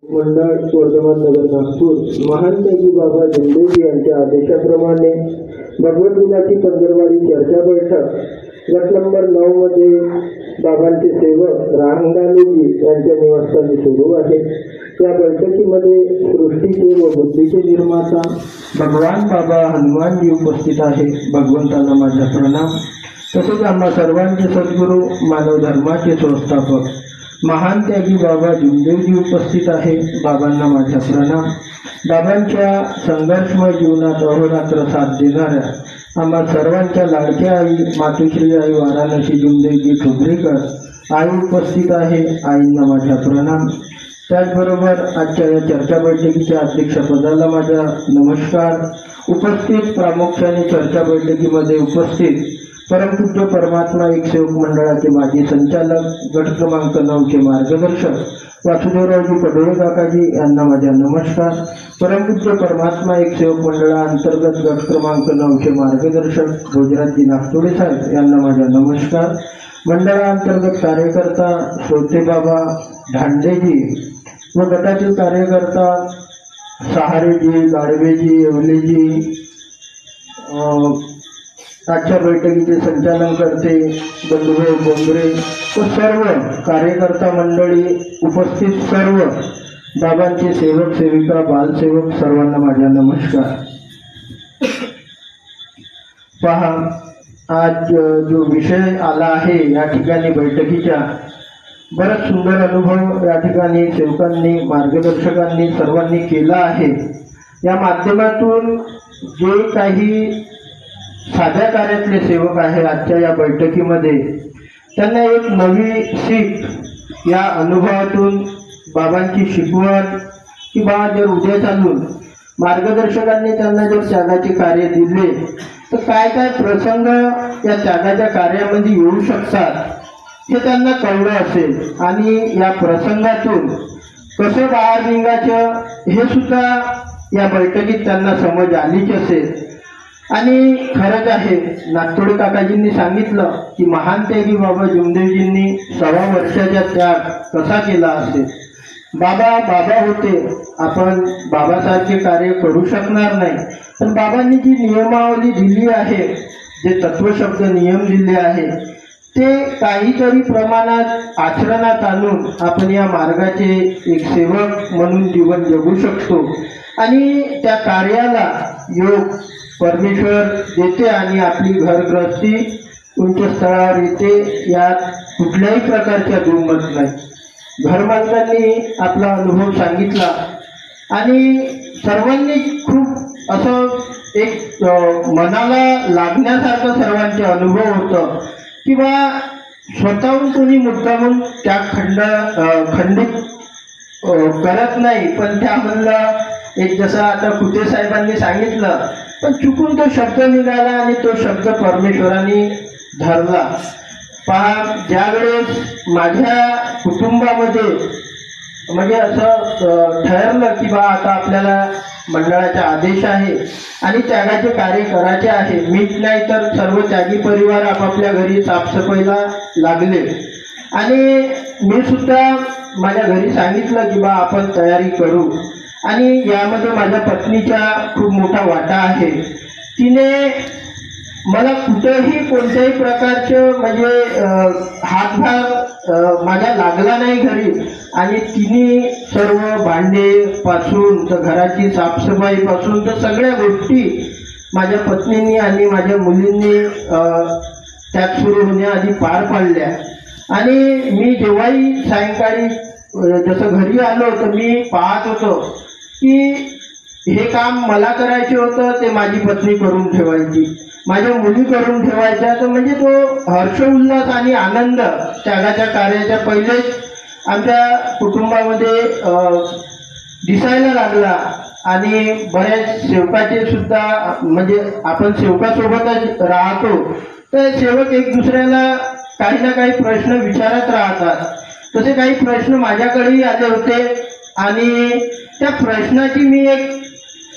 मंडळ वर्धमान नगर नागपूर महान त्यागी बाबा जमदेवजी यांच्या आदेशाप्रमाणे भगवत गुणाची पंधरवाडी चर्चा बैठक गट नंबर 9 मध्ये बाबांचे सेवक रांगालेजी यांच्या निवासस्थानी सुरू आहे। या बैठकीमध्ये सृष्टीचे व बुद्धीचे निर्माता भगवान बाबा हनुमानजी उपस्थित आहे। भगवंतांना माझा प्रणाम। तसेच आम्हा सर्वांचे सद्गुरू मानव धर्माचे संस्थापक महान त्यागी बाबा जमदेवजी उपस्थित आहे। बाबांना माझा प्रणाम। बाबांच्या संघर्षमय जीवनात अहोरात्र साथ देणाऱ्या आम्हा सर्वांच्या लाडक्या आई मातुश्री आई वाराणसी जमदेवजी ठोबरेकर आई उपस्थित आहे। आईंना माझा प्रणाम। त्याचबरोबर आजच्या या चर्चा बैठकीच्या अध्यक्षपदाला माझा नमस्कार। उपस्थित प्रामुख्याने चर्चा बैठकीमध्ये उपस्थित परमपूज्य परमात्मा एक सेवक मंडळाचे माजी संचालक गट क्रमांक 9 चे मार्गदर्शक वासुदेवरावजी पडोळे काकाजी यांना माझा नमस्कार। परमपूज्य परमात्मा एक सेवक मंडळाअंतर्गत गट क्रमांक 9 चे मार्गदर्शक भोजराजी नागतोडे साहेब यांना माझा नमस्कार। मंडळाअंतर्गत कार्यकर्ता श्रोते बाबा ढांडेजी व गटातील कार्यकर्ता सहारेजी गाडवेजी येवलेजी आजच्या बैठकीचे संचालन करते बंधुभाऊ बोंबरे व सर्व कार्यकर्ता मंडळी उपस्थित सर्व बाबांचे सेवक सेविका बालसेवक सर्वांना माझा नमस्कार। पहा, आज जो विषय आला आहे या ठिकाणी बैठकीच्या बराच सुंदर अनुभव या ठिकाणी सेवकांनी मार्गदर्शकांनी सर्वांनी केला आहे। या माध्यमातून जे काही साध्या कार्यातले सेवक आहे आजच्या या बैठकीमध्ये त्यांना एक नवी सीख या अनुभवातून बाबांची शिकवण किंवा जर उद्या चालून मार्गदर्शकांनी त्यांना जर त्यागाचे कार्य दिले तर काय काय प्रसंग या त्यागाच्या कार्यामध्ये येऊ शकतात हे त्यांना कळलं असेल आणि या प्रसंगातून कसं बाहेर निघायचं हे सुद्धा या बैठकीत त्यांना समज आलीच असेल। आणि खरंच आहे नागतोडे काकाजींनी सांगितलं की महान त्यागी बाबा जमदेवजींनी 1.25 वर्षाचा त्याग कसा केला असेल। बाबा बाबा होते, आपण बाबासारखे कार्य करू शकणार नाही, पण बाबांनी जी नियमावली दिली आहे, जे तत्वशब्द नियम दिले आहे ते काहीतरी प्रमाणात आचरणात आणून आपण या मार्गाचे एक सेवक म्हणून जीवन जगू शकतो आणि त्या कार्याला योग परमेश्वर देते आणि आपली घरगृहस्थी उंच स्थळावर येते। यात कुठल्याही प्रकारच्या दुमत नाही। घरमालकांनी आपला अनुभव सांगितला आणि सर्वांनी खूप असं एक मनाला लागण्यासारखं सर्वांचे अनुभव होतं किंवा स्वतःहून कोणी मुद्दामून त्या खंडित करत नाही, पण त्यामधलं एक जसं आता कुटे साहेबांनी सांगितलं पण चुकून तो शब्द निघाला आणि तो शब्द परमेश्वराने धरला। पहा, ज्यावेळेस माझ्या कुटुंबामध्ये म्हणजे असं ठरलं की बा आता आपल्याला मंडळाचा आदेश आहे आणि त्यागाचे कार्य करायचे आहे, मीच नाही तर सर्व त्यागी परिवार आपापल्या घरी साफसफाईला लागले आणि मी सुद्धा माझ्या घरी सांगितलं की बा आपण तयारी करू आणि यामध्ये माझ्या पत्नीचा खूप मोठा वाटा आहे। तिने मला कुठेही कोणत्याही प्रकारचं म्हणजे हातभार माझ्या लागला नाही घरी आणि तिने सर्व भांडे पासून तर घराची साफसफाई पासून तर सगळ्या गोष्टी माझ्या पत्नींनी आणि माझ्या मुलींनी त्यात सुरू होण्याआधी पार पाडल्या। आणि मी जेव्हाही सायंकाळी जसं घरी आलो तर मी पाहत होतो की हे काम मला करायचे होतं ते माझी पत्नी करून ठेवायची, माझ्या मुली करून ठेवायच्या। तर म्हणजे तो हर्ष उल्हास आणि आनंद त्यागाच्या कार्याच्या पहिलेच आमच्या कुटुंबामध्ये दिसायला लागला आणि बऱ्याच सेवकाचे सुद्धा म्हणजे आपण सेवकासोबतच राहतो तर सेवक एक दुसऱ्याला काही ना काही प्रश्न विचारत राहतात। तसे काही प्रश्न माझ्याकडेही आले होते आणि त्या प्रश्नाची मी एक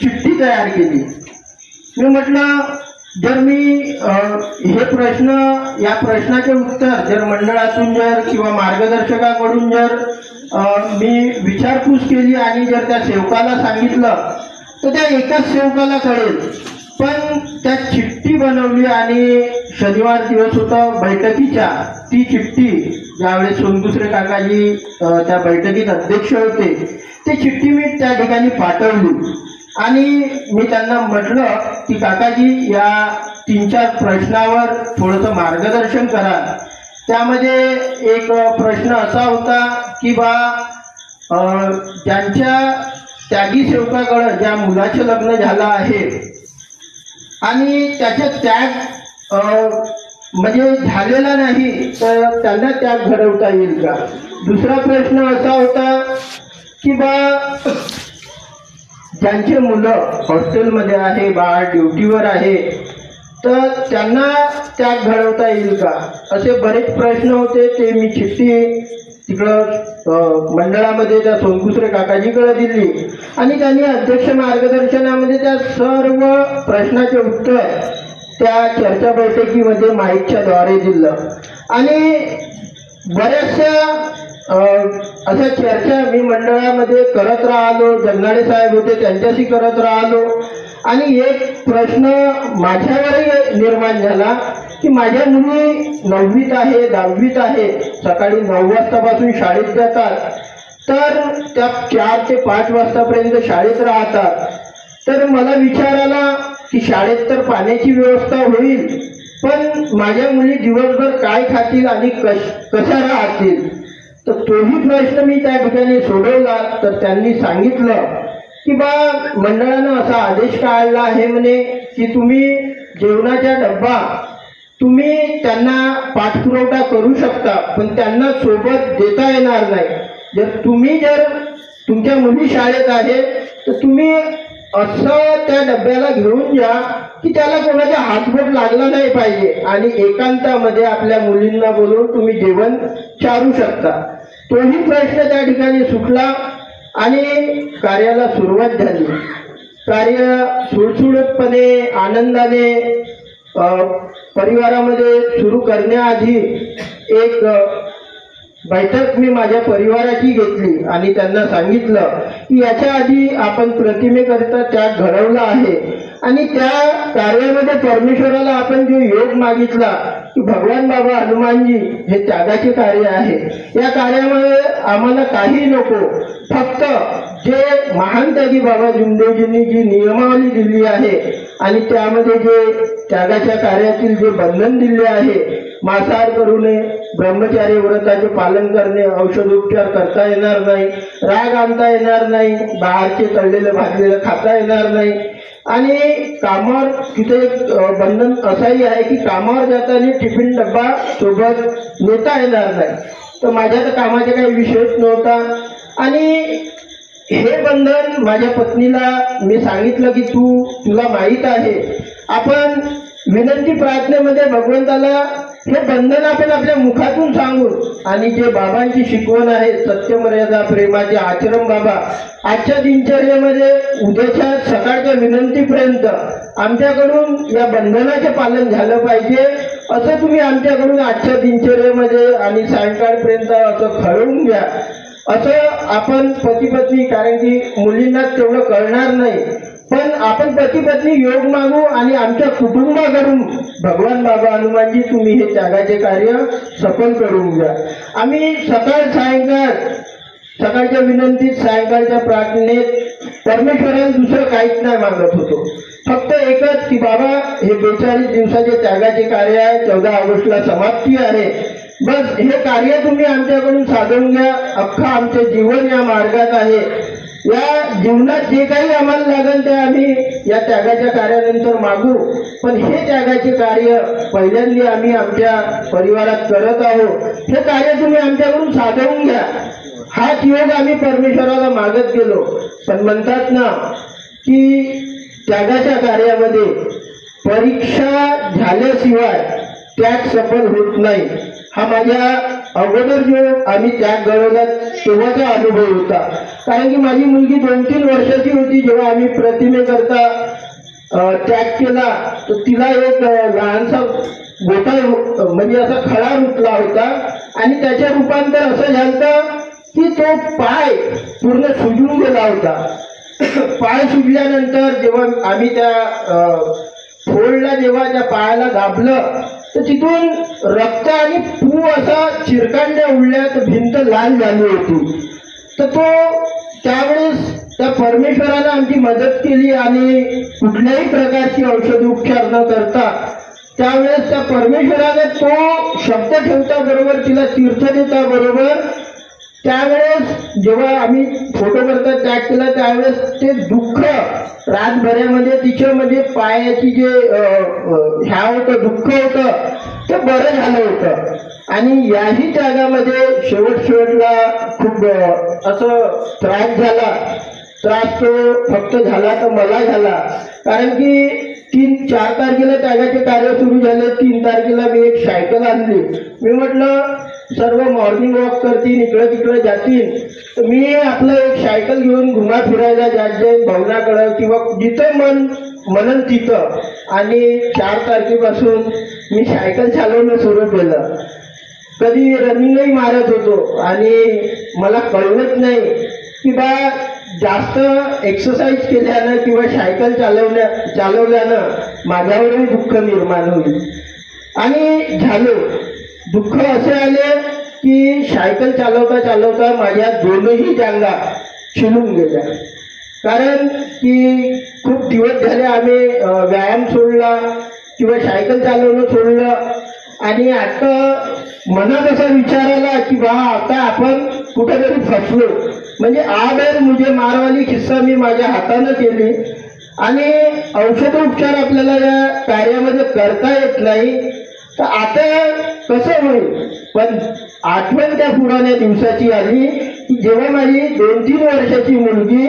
चिठ्ठी तयार केली। मी म्हटलं जर मी हे प्रश्न या प्रश्नाचे उत्तर जर मंडळातून जर किंवा मार्गदर्शकाकडून जर मी विचारपूस केली आणि जर त्या सेवकाला सांगितलं तर त्या एकाच सेवकाला कळेल. पण त्या चिठ्ठी बनवली आणि शनिवार दिवस होता बैठकीच्या, ती चिठ्ठी ज्यावेळेस सोनकुसरे काकाजी त्या बैठकीत अध्यक्ष होते, ती चिठ्ठी मी त्या ठिकाणी पाठवली आणि मी त्यांना म्हटलं की काकाजी या 3-4 प्रश्नावर थोडंसं मार्गदर्शन करा. त्यामध्ये एक प्रश्न असा होता की ज्यांच्या त्यागी सेवकाकडं ज्या मुलाचं लग्न झालं आहे आणि त्याचा त्याग म्हणजे झालेला नाही तर त्यांना त्याग घडवता येईल का. दुसरा प्रश्न असा होता की ज्यांचे मुलं हॉस्टेलमध्ये आहे, बाळ ड्युटीवर आहे, तर त्यांना त्याग घडवता येईल का. असे बरेच प्रश्न होते. ते मी चिठ्ठी तिकडं मंडळामध्ये त्या सोनकुसरे काकाजीकडे दिली आणि त्यांनी अध्यक्ष मार्गदर्शनामध्ये त्या सर्व प्रश्नाचे उत्तर त्या चर्चा बैठकीमध्ये माईकच्या द्वारे दिलं आणि बऱ्याचशा अशा चर्चा मी मंडळामध्ये करत राहिलो. जगनाडे साहेब होते, त्यांच्याशी करत राहिलो आणि एक प्रश्न माझ्यावरही निर्माण झाला की माझ्या मुली 9वीत आहे, 10वीत आहे, सकाळी 9 वाजतापासून शाळेत जातात, तर त्या 4 ते 5 वाजतापर्यंत शाळेत राहतात. तर मला विचार आला की शाळेत तर पाण्याची व्यवस्था होईल, पण माझ्या मुली दिवसभर काय खातील आणि कशा राहतील. तर तोही प्रश्न मी त्या ठिकाणी सोडवला. तर त्यांनी सांगितलं की मंडळानं असा आदेश काढला आहे म्हणे की तुम्ही जेवणाचा डब्बा तुम्ही त्यांना पाठपुरवठा करू शकता, पण त्यांना सोबत देता येणार नाही. जर तुमच्या मुली शाळेत आहे तर तुम्ही असं त्या डब्याला घेऊन जा की त्याला कोणाचा हातबोट लागला नाही पाहिजे आणि एकांतामध्ये आपल्या मुलींना बोलवून तुम्ही जेवण चारू शकता. तोही प्रश्न त्या ठिकाणी सुटला आणि कार्याला सुरुवात झाली. कार्य सुळसुळतपणे आनंदाने परिवारामध्ये सुरू करण्याआधी एक बैठक मी माझ्या परिवाराची घेतली आणि त्यांना सांगितलं की याच्या आधी आपण प्रतिमेकरिता त्याग घडवला आहे आणि त्या कार्यामध्ये परमेश्वराला आपण जो योग मागितला की भगवान बाबा हनुमानजी हे त्यागाचे कार्य आहे. या कार्यामध्ये आम्हाला काही नको, फक्त जे महान त्यागी बाबा जुमदेवजींनी जी नियमावली दिली आहे आणि त्यामध्ये जे त्यागाच्या कार्यातील जे बंधन दिले आहे, मांसाहार करू नये, ब्रह्मचार्य व्रताचे पालन करणे, औषधोपचार करता येणार नाही, राग आणता येणार नाही, बाहेरचे तळलेलं भाजलेलं खाता येणार नाही आणि कामावर तिथे एक बंधन असंही आहे की कामावर जाताना टिफिन डब्बा सोबत नेता येणार नाही. तर माझ्या तर कामाचा काही विषयच नव्हता आणि हे बंधन माझ्या पत्नीला मी सांगितलं की तुला माहीत आहे, आपण विनंती प्रार्थनेमध्ये भगवंताला हे बंधन आपण आपल्या मुखातून सांगू आणि जे बाबांची शिकवण आहे सत्यमर्यादा प्रेमाचे आचरण बाबा आजच्या दिनचर्येमध्ये उद्याच्या सकाळच्या विनंतीपर्यंत आमच्याकडून या बंधनाचे पालन झालं पाहिजे, असं तुम्ही आमच्याकडून आजच्या दिनचर्येमध्ये आणि सायंकाळपर्यंत असं ठरवून घ्या. असं आपण पती पत्नी, कारण की मुलींना तेवढं कळणार नाही, पण आपण पती पत्नी योग मागू आणि आमच्या कुटुंबाकडून भगवान बाबा हनुमानजी तुम्ही हे त्यागाचे कार्य सफल करून घ्या. आम्ही सकाळ सायंकाळ, सकाळच्या विनंतीत सायंकाळच्या प्रार्थनेत परमेश्वराला दुसरं काहीच नाही मागत होतो, फक्त एकच की बाबा हे 42 दिवसाचे त्यागाचे कार्य आहे, 14 ऑगस्टला समाप्ती आहे, बस हे कार्य तुम्ही आमच्याकडून साधून घ्या. अख्खा आमचे जीवन या मार्गात आहे, या जीवनात जे काही आम्हाला लागेल ते आम्ही या त्यागाच्या कार्यानंतर मागू, पण हे त्यागाचे कार्य पहिल्यांदा आम्ही आमच्या परिवारात करत आहोत, हे कार्य तुम्ही आमच्याकडून साधवून घ्या. हाच योग आम्ही परमेश्वराला मागत गेलो. पण म्हणतात ना की त्यागाच्या कार्यामध्ये परीक्षा झाल्याशिवाय त्याग सफल होत नाही. हा माझ्या अगोदर जो आम्ही त्याग घडवला तेव्हाचा अनुभव होता, कारण की माझी मुलगी 2-3 वर्षाची होती जेव्हा आम्ही प्रतिमेकरता त्याग केला तर तिला एक लहानसा गोटा म्हणजे असा खडा रुतला होता आणि त्याच्या रूपांतर असं झालं की तो पाय पूर्ण सुजून गेला होता. पाय सुजल्यानंतर जेव्हा आम्ही त्या फोडला जेव्हा त्या पायाला दाबलं तर तिथून रक्त आणि पू असा चिरकांड्या उडल्या तर भिंत लाल झाली होती. तर तो त्यावेळेस त्या परमेश्वरानं आमची मदत केली आणि कुठल्याही प्रकारची औषध उपचार न करता त्यावेळेस त्या परमेश्वराने तो शब्द ठेवता बरोबर तिला तीर्थ देता बरोबर त्यावेळेस जेव्हा आम्ही फोटो करता त्याग केला त्यावेळेस ते दुःख रातभरामध्ये तिच्यामध्ये पायाची जे ह्या होतं दुःख होतं ते बरं झालं होतं. आणि याही त्यागामध्ये शेवटला खूप असं त्रास झाला. त्रास तो फक्त झाला तर मला झाला कारण की 4 तारखेला त्यागाचे कार्य सुरू झाले. 3 तारखेला मी एक सायकल आणली. मी म्हटलं सर्व मॉर्निंग वॉक करतील इकडं तिकडं जातील तर मी आपलं एक सायकल घेऊन घुमा फिरायला जायचं भवनाकडं किंवा जिथं म्हणन तिथं. आणि 4 तारखेपासून मी सायकल चालवणं सुरू केलं. कधी रनिंगही मारत होतो आणि मला कळलंच नाही की बा जास्त एक्सरसाइज केल्यानं किंवा सायकल चालवल्यानं माझ्यावरही दुःख निर्माण होईल. आणि झालं दुःख असे आले की सायकल चालवता चालवता माझ्या दोनही जांघा शिलून गेल्या. कारण की खूप दिवस झाले आम्ही व्यायाम सोडला किंवा सायकल चालवणं सोडलं आणि आता मनात असा विचार आला की बा आता आपण कुठेतरी फसलो. म्हणजे आडर मुझे मारवाली किस्सा मी माझ्या हातानं केली आणि औषधोपचार आपल्याला या कार्यामध्ये करता येत नाही. तर आता कसं होईल. पण आठवण त्या पुराण्या दिवसाची आली की जेव्हा माझी 2-3 वर्षाची मुलगी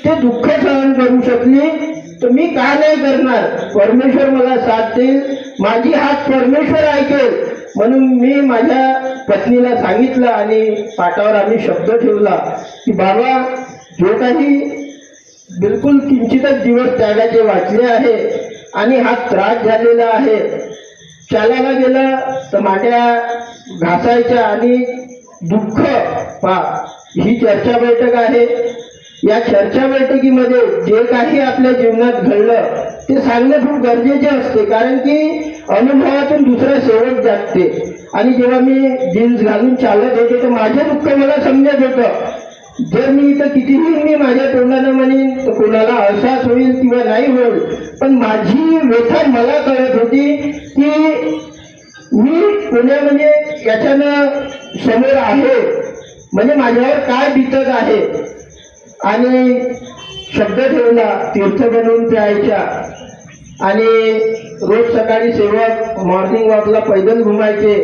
ते दुःख सहन करू शकली तर मी का नाही करणार. परमेश्वर मला साथ देईल. माझी हात परमेश्वर ऐकेल. म्हणून मी माझ्या पत्नीला सांगितलं आणि पाठावर आम्ही शब्द ठेवला की बाबा जो काही बिलकुल किंचितच दिवस त्यागाचे वाचले आहे आणि हा त्रास झालेला आहे. चालायला गेलं तर माट्या घासायच्या आणि दुःख ही चर्चा बैठक आहे. या चर्चा बैठकीमध्ये जे काही आपल्या जीवनात घडलं ते सांगणं खूप गरजेचे असते कारण की अनुभवातून दुसरा सेवक जागते. आणि जेव्हा मी जीन्स घालून चालत होते तर माझे दुःख मला समजत होतं. जर मी इथं कितीही मी माझ्या तोंडानं म्हणेन तर कोणाला असाच होईल किंवा नाही होईल पण माझी व्यथा मला कळत होती की मी पुण्यामध्ये याच्यानं समोर आहे म्हणजे माझ्यावर काय बितत आहे. आणि शब्द ठेवला तीर्थ बनवून प्यायच्या आणि रोज सकाळी सेवक मॉर्निंग वॉकला पैदल घुमायचे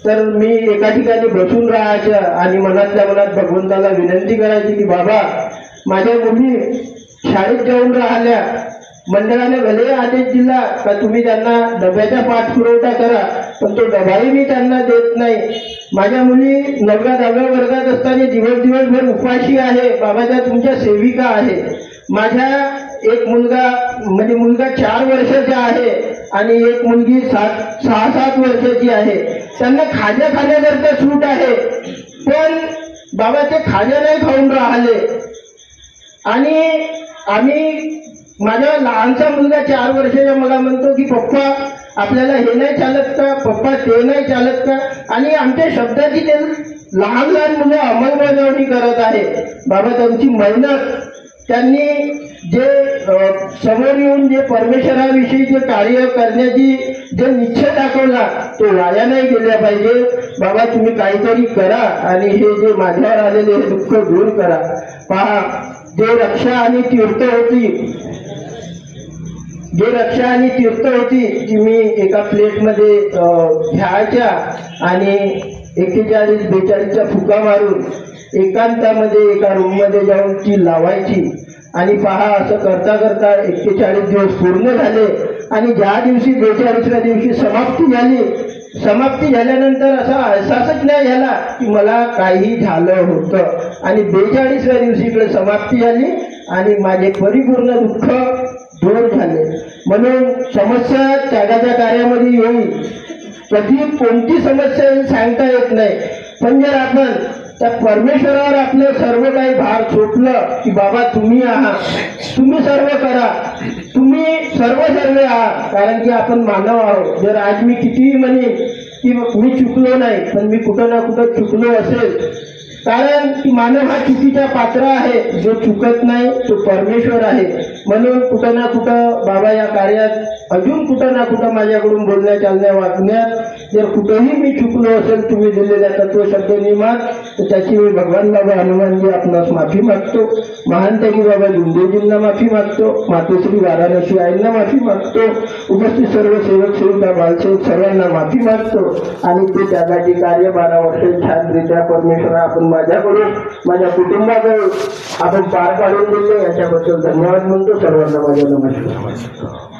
तर मी एका ठिकाणी बसून राहायचं आणि मनातल्या मनात भगवंताला विनंती करायची की बाबा माझ्या मुली शाळेत जाऊन राहिल्या मंडळाने भले आदेश दिला का तुम्ही त्यांना डब्याचा पाठपुरवठा करा पण तो डबाही मी त्यांना देत नाही. माझ्या मुली 9व्या-10व्या वर्गात असताना दिवसभर उपाशी आहे. बाबाच्या तुमच्या सेविका आहे. माझ्या एक मुलगा 4 वर्षाचा आहे आणि एक मुलगी 6-7 वर्षाची आहे. त्यांना खाजा खाण्याकरता सूट आहे पण बाबा ते खाजा नाही खाऊन राहिले. आणि आम्ही माझा लहानसा मुलगा 4 वर्षाचा मला म्हणतो की पप्पा आपल्याला हे नाही चालत का पप्पा ते नाही चालत का. आणि आमच्या शब्दाची ते लहान मुलं अंमलबजावणी करत आहे. बाबा त्यांची मेहनत त्यांनी जे समोर येऊन जे परमेश्वराविषयी जे कार्य करण्याची जे निश्चय दाखवला तो वाया नाही गेला पाहिजे. बाबा तुम्ही काहीतरी करा आणि हे जे माझ्यावर आलेले हे दुःख दूर करा. पहा जे रक्षा आणि तीर्थ होती ती मी एका प्लेटमध्ये घ्यायच्या आणि 41-42चा फुका मारून एकांतामध्ये एका रूममध्ये जाऊन ती लावायची. आणि पहा असं करता करता 41 दिवस पूर्ण झाले आणि ज्या दिवशी 42व्या दिवशी समाप्ती झाल्यानंतर असा अहसासच नाही झाला की मला काही झालं होतं. आणि 42व्या दिवशी इकडे समाप्ती झाली आणि माझे परिपूर्ण दुःख दूर झाले. म्हणून समस्या त्यागाच्या कार्यामध्ये येईल, कधी कोणती समस्या येईल सांगता येत नाही. पण जर आपण त्या परमेश्वरावर आपलं सर्व काही भार सोपलं की बाबा तुम्ही आहात, तुम्ही सर्व करा, तुम्ही सर्व आहात, कारण की आपण मानव आहोत. जर आज मी कितीही म्हणेन की मी चुकलो नाही, पण मी कुठं ना कुठं चुकलो असेल, कारण की मानव हा चुकीचा पात्र आहे. जो चुकत नाही तो परमेश्वर आहे. म्हणून कुठं ना कुठं बाबा या कार्यात अजून कुठं ना कुठं माझ्याकडून बोलण्या चालण्या वागण्यात जर कुठंही मी चुकलो असेल तुम्ही दिलेल्या तत्वशब्द नियमात, तर त्याची मी भगवान बाबा हनुमानजी आपणास माफी मागतो. महानतेगी बाबा लिंदेजींना माफी मागतो. मातोश्री वाराणसी आईंना माफी मागतो. उपस्थित सर्व सेवक सेविका बालसेवक सर्वांना माफी मागतो. आणि ते त्यागाची कार्य 12 वर्ष छानरित्या परमेश्वरा आपण माझ्याकडून माझ्या कुटुंबाकडून आपण पार पाडून दिले, याच्याबद्दल धन्यवाद म्हणतो. सर्वांना माझ्या नमस्कार.